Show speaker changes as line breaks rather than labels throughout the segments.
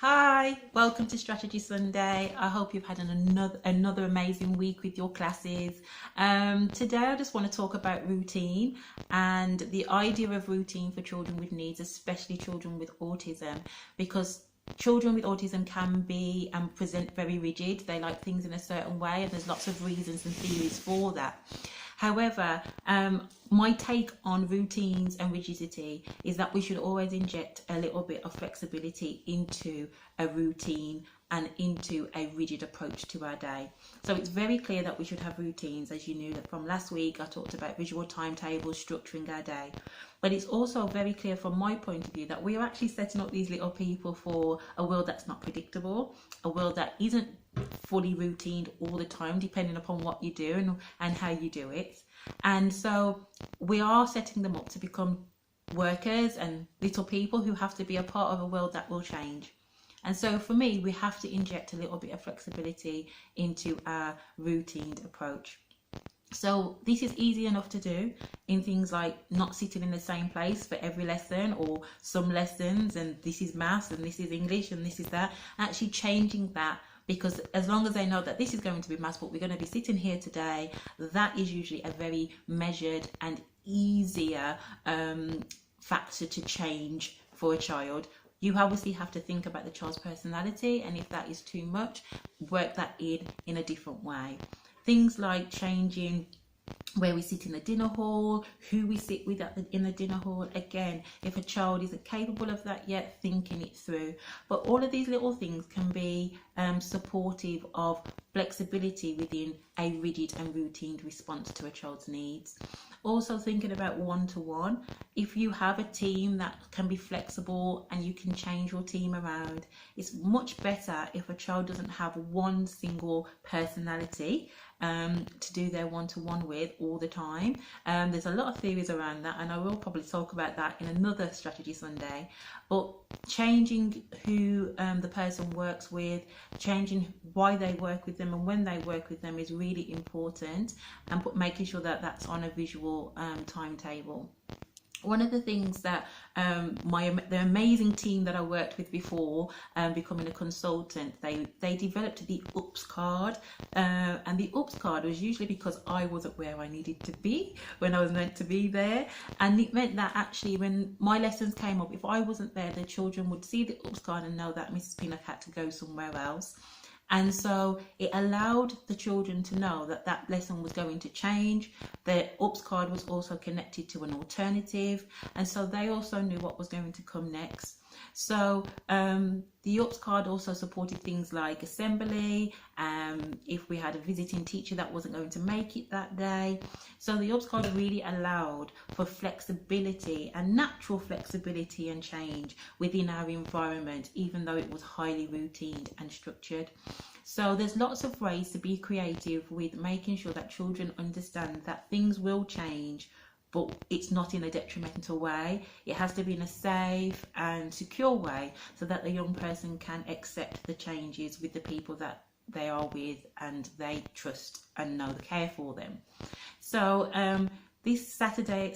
Hi, welcome to Strategy Sunday. I hope you've had another amazing week with your classes. Today I just want to talk about routine and the idea of routine for children with needs, especially children with autism, because children with autism can be and present very rigid. They like things in a certain way, and there's lots of reasons and theories for that. However, my take on routines and rigidity is that we should always inject a little bit of flexibility into a routine and into a rigid approach to our day. So it's very clear that we should have routines. As you knew that from last week, I talked about visual timetables, structuring our day. But it's also very clear from my point of view that we are actually setting up these little people for a world that's not predictable, a world that isn't fully routined all the time, depending upon what you do and how you do it. And so we are setting them up to become workers and little people who have to be a part of a world that will change. And so for me, we have to inject a little bit of flexibility into our routined approach. So this is easy enough to do in things like not sitting in the same place for every lesson, or some lessons and this is maths and this is English and this is that. Actually changing that, because as long as they know that this is going to be maths, but we're going to be sitting here today, that is usually a very measured and easier factor to change for a child. You obviously have to think about the child's personality, and if that is too much, work that in a different way. Things like changing where we sit in the dinner hall, who we sit with in the dinner hall. Again, if a child isn't capable of that yet, thinking it through. But all of these little things can be supportive of flexibility within a rigid and routine response to a child's needs. Also thinking about one-to-one. If you have a team that can be flexible and you can change your team around, it's much better if a child doesn't have one single personality to do their one-to-one with all the time. There's a lot of theories around that, and I will probably talk about that in another Strategy Sunday. But changing who the person works with, changing why they work with them and when they work with them is really important, and making sure that that's on a visual timetable. One of the things that the amazing team that I worked with before becoming a consultant, they developed the UPS card, and the UPS card was usually because I wasn't where I needed to be when I was meant to be there, and it meant that actually when my lessons came up, if I wasn't there, the children would see the UPS card and know that Mrs. Pinnock had to go somewhere else. And so it allowed the children to know that that lesson was going to change. The UPS card was also connected to an alternative, and so they also knew what was going to come next. So the UPS card also supported things like assembly, if we had a visiting teacher that wasn't going to make it that day. So the UPS card really allowed for flexibility and natural flexibility and change within our environment, even though it was highly routined and structured. So there's lots of ways to be creative with making sure that children understand that things will change, but it's not in a detrimental way. It has to be in a safe and secure way so that the young person can accept the changes with the people that they are with and they trust and know the care for them. So this Sunday,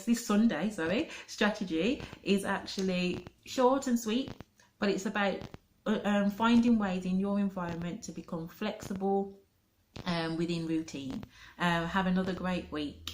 strategy is actually short and sweet, but it's about finding ways in your environment to become flexible within routine. Have another great week.